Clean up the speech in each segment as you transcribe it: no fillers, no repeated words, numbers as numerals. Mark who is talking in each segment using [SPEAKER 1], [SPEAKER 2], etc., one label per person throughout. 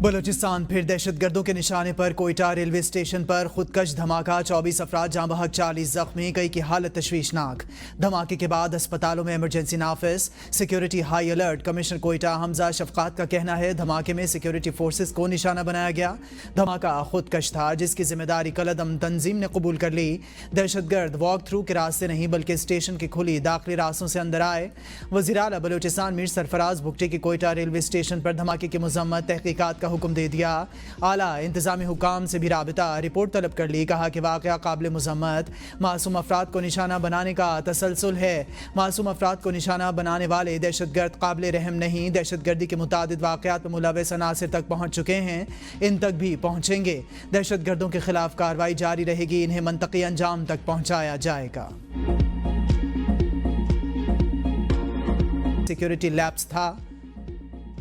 [SPEAKER 1] بلوچستان پھر دہشت گردوں کے نشانے پر کوئٹہ ریلوے اسٹیشن پر خودکش دھماکہ 24 افراد جاں بحق 40 زخمی، کئی کی حالت تشویشناک۔ دھماکے کے بعد اسپتالوں میں ایمرجنسی نافذ، security high alert. Commissioner Quetta Hamza Shafqat کا کہنا ہے دھماکے میں سیکیورٹی فورسز کو نشانہ بنایا گیا۔ دھماکہ خودکش تھا جس کی ذمہ داری کالعدم تنظیم نے قبول کر لی۔ دہشت گرد واک تھرو کے راستے نہیں بلکہ اسٹیشن کی کھلی داخلی راستوں سے اندر آئے۔ وزیر اعلیٰ بلوچستان میر سرفراز بگٹی کی کوئٹہ ریلوے اسٹیشن پر دھماکے کی مذمت، تحقیقات کا حکم دے دیا۔ اعلیٰ انتظامی حکام سے بھی رابطہ، رپورٹ طلب کر لی۔ کہا کہ واقعہ قابل مذمت، معصوم افراد کو نشانہ بنانے کا تسلسل ہے۔ معصوم افراد کو نشانہ بنانے والے دہشت گرد قابل رحم نہیں۔ دہشت گردی کے متعدد واقعات میں ملوث عناصر تک پہنچ چکے ہیں، ان تک بھی پہنچیں گے۔ دہشت گردوں کے خلاف کارروائی جاری رہے گی، انہیں منطقی انجام تک پہنچایا جائے گا۔ سیکیورٹی لیپس تھا۔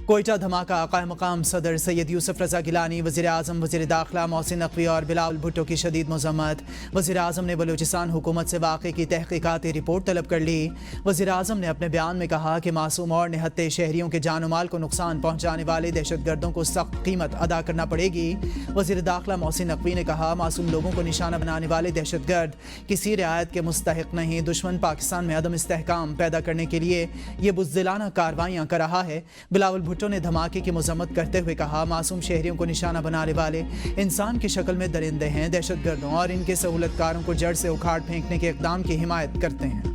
[SPEAKER 1] کوئٹہ دھماکہ، قائم مقام صدر سید یوسف رضا گیلانی، وزیر اعظم، وزیر داخلہ محسن نقوی اور بلاول بھٹو کی شدید مذمت۔ وزیر اعظم نے بلوچستان حکومت سے واقعے کی تحقیقاتی رپورٹ طلب کر لی۔ وزیر اعظم نے اپنے بیان میں کہا کہ معصوم اور نہتے شہریوں کے جان و مال کو نقصان پہنچانے والے دہشت گردوں کو سخت قیمت ادا کرنا پڑے گی۔ وزیر داخلہ محسن نقوی نے کہا معصوم لوگوں کو نشانہ بنانے والے دہشت گرد کسی رعایت کے مستحق نہیں۔ دشمن پاکستان میں عدم استحکام پیدا کرنے کے لیے یہ بزدلانہ کارروائیاں کر رہا ہے۔ بلاول بھٹو نے دھماکے کی مذمت کرتے ہوئے کہا معصوم شہریوں کو نشانہ بنانے والے انسان کی شکل میں درندے ہیں۔ دہشت گردوں اور ان کے سہولت کاروں کو جڑ سے اکھاڑ پھینکنے کے اقدام کی حمایت کرتے ہیں۔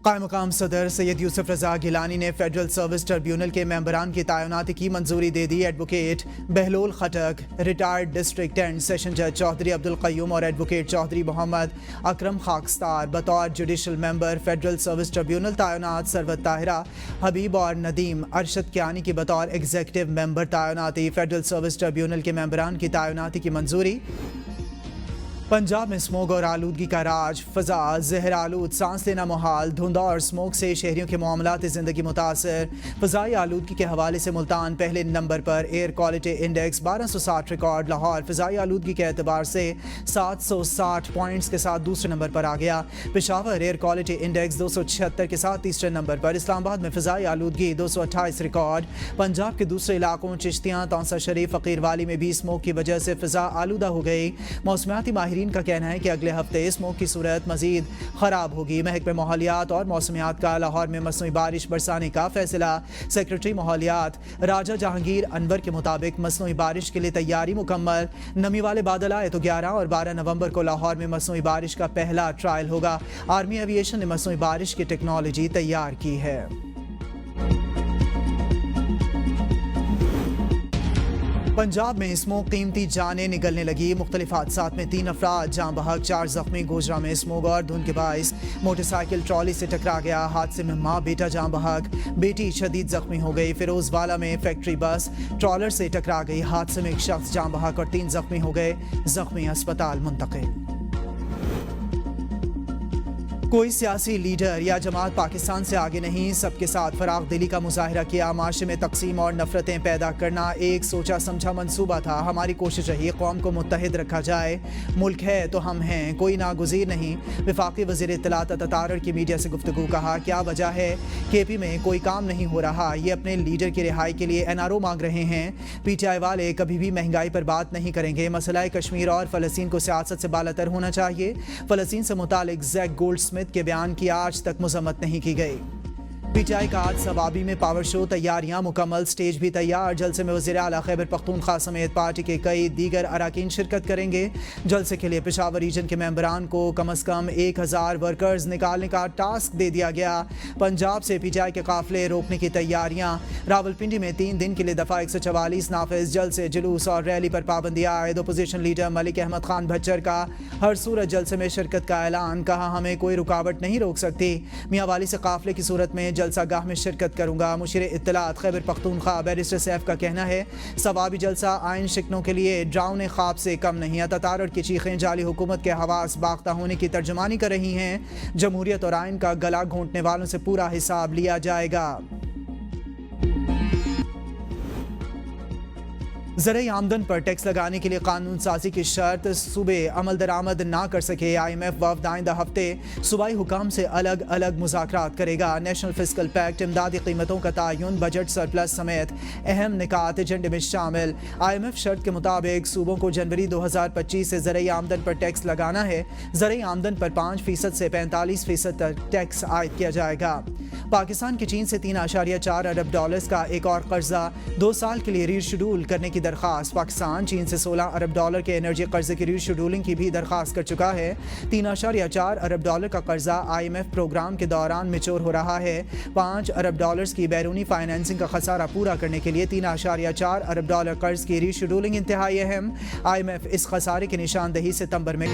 [SPEAKER 1] قائم مقام صدر سید یوسف رضا گیلانی نے فیڈرل سروس ٹریبیونل کے ممبران کی تعیناتی کی منظوری دے دی۔ Advocate Bahlol Khattak, retired district and session جج چودھری عبدالقیوم اور ایڈوکیٹ چودھری محمد اکرم خاکسار بطور جوڈیشل ممبر فیڈرل سروس ٹریبیونل تعینات۔ سروت طاہرہ حبیب اور ندیم ارشد کیانی کی بطور ایگزیکٹو ممبر تعیناتی۔ فیڈرل سروس ٹریبیونل کے ممبران کی تعیناتی کی منظوری۔ پنجاب میں اسموگ اور آلودگی کا راج، فضا زہر آلود، سانس لینا محال۔ دھند اور اسموگ سے شہریوں کے معاملات زندگی متاثر۔ فضائی آلودگی کے حوالے سے ملتان پہلے نمبر پر، air quality index 1260 record. Lahore فضائی آلودگی کے اعتبار سے 760 پوائنٹس کے ساتھ دوسرے نمبر پر آ گیا۔ پشاور ایئر کوالٹی انڈیکس 276 کے ساتھ تیسرے نمبر پر۔ اسلام آباد میں فضائی آلودگی 228 ریکارڈ۔ پنجاب کے دوسرے علاقوں چشتیاں، تونسا شریف، فقیر والی میں بھی اسموگ کی وجہ سے فضا آلودہ ہو گئی۔ موسمیاتی ماہرین کا کہنا ہے کہ اگلے ہفتے اسموگ کی صورت مزید خراب ہوگی۔ محکمہ ماحولیات اور موسمیات کا لاہور میں مصنوعی بارش برسانے کا فیصلہ۔ سیکرٹری ماحولیات راجہ جہانگیر انور کے مطابق مصنوعی بارش کے لیے تیاری مکمل۔ نمی والے بادل آئے تو 11 اور 12 نومبر کو لاہور میں مصنوعی بارش کا پہلا ٹرائل ہوگا۔ آرمی ایویشن نے مصنوعی بارش کی ٹیکنالوجی تیار کی ہے۔ پنجاب میں اسموگ قیمتی جانیں نگلنے لگی۔ مختلف حادثات میں 3 افراد جاں بحق، 4 زخمی۔ گوجرا میں اسموگ اور دھند کے باعث موٹر سائیکل ٹرالی سے ٹکرا گیا۔ حادثے میں ماں بیٹا جاں بحق، بیٹی شدید زخمی ہو گئی۔ فیروز والا میں فیکٹری بس ٹرالر سے ٹکرا گئی۔ حادثے میں ایک شخص جاں بحق اور 3 زخمی ہو گئے، زخمی اسپتال منتقل۔ کوئی سیاسی لیڈر یا جماعت پاکستان سے آگے نہیں، سب کے ساتھ فراغ دلی کا مظاہرہ کیا۔ معاشرے میں تقسیم اور نفرتیں پیدا کرنا ایک سوچا سمجھا منصوبہ تھا۔ ہماری کوشش رہی قوم کو متحد رکھا جائے، ملک ہے تو ہم ہیں، کوئی ناگزیر نہیں۔ وفاقی وزیر اطلاعات عطا کی میڈیا سے گفتگو، کہا کیا وجہ ہے کے پی میں کوئی کام نہیں ہو رہا، یہ اپنے لیڈر کی رہائی کے لیے NRO مانگ رہے ہیں۔ پی ٹی آئی والے کبھی بھی مہنگائی پر بات نہیں کریں گے۔ مسئلہ کشمیر اور فلسطین کو سیاست سے بالاتر ہونا چاہیے۔ فلسطین سے متعلق زیک گولڈ سمتھ کے بیان کی آج تک مذمت نہیں کی گئی۔ پی ٹی آئی کا آج ثوابی میں پاور شو، تیاریاں مکمل، سٹیج بھی تیار۔ جلسے میں وزیر اعلیٰ خیبر پختونخوا سمیت پارٹی کے کئی دیگر اراکین شرکت کریں گے۔ جلسے کے لیے پشاور ریجن کے ممبران کو کم از کم 1000 ورکرز نکالنے کا ٹاسک دے دیا گیا۔ پنجاب سے پی ٹی آئی کے قافلے روکنے کی تیاریاں۔ راولپنڈی میں 3 دن کے لیے دفعہ 144 نافذ۔ جلسے، جلوس اور ریلی پر پابندیاں عائد۔ اپوزیشن لیڈر ملک احمد خان بھچر کا ہر صورت جلسے میں شرکت کا اعلان، کہا ہمیں کوئی رکاوٹ نہیں روک سکتی۔ میاں والی سے قافلے کی صورت میں جلسہ گاہ میں شرکت کروں گا۔ مشیر اطلاعات خیبر پختونخوا بیرسٹر سیف کا کہنا ہے ثوابی جلسہ آئین شکنوں کے لیے ڈراؤنے خواب سے کم نہیں۔ عطا کی چیخیں جعلی حکومت کے حواس باختہ ہونے کی ترجمانی کر رہی ہیں۔ جمہوریت اور آئین کا گلا گھونٹنے والوں سے پورا حساب لیا جائے گا۔ زرعی آمدن پر ٹیکس لگانے کے لیے قانون سازی کی شرط، صوبے عمل درآمد نہ کر سکے۔ IMF وفد آئندہ ہفتے صوبائی حکام سے الگ الگ مذاکرات کرے گا۔ نیشنل فسکل پیکٹ، امدادی قیمتوں کا تعین، بجٹ سرپلس سمیت اہم نکات ایجنڈے میں شامل۔ IMF شرط کے مطابق صوبوں کو جنوری 2025 سے زرعی آمدن پر ٹیکس لگانا ہے۔ زرعی آمدن پر 5% سے 45% تک ٹیکس عائد کیا جائے گا۔ پاکستان کی چین سے $3.4 ارب کا ایک اور قرضہ 2 سال کے لیے ری شیڈول کرنے کی درخواست۔ پاکستان چین سے $16 ارب کے انرجی قرضے کی ری شیڈولنگ کی بھی درخواست کر چکا ہے۔ $3.4 ارب کا قرضہ IMF پروگرام کے دوران میچور ہو رہا ہے۔ $5 ارب کی بیرونی فائنینسنگ کا خسارہ پورا کرنے کے لیے $3.4 ارب قرض کی ری شیڈولنگ انتہائی اہم۔ IMF اس خسارے کی نشاندہی ستمبر میں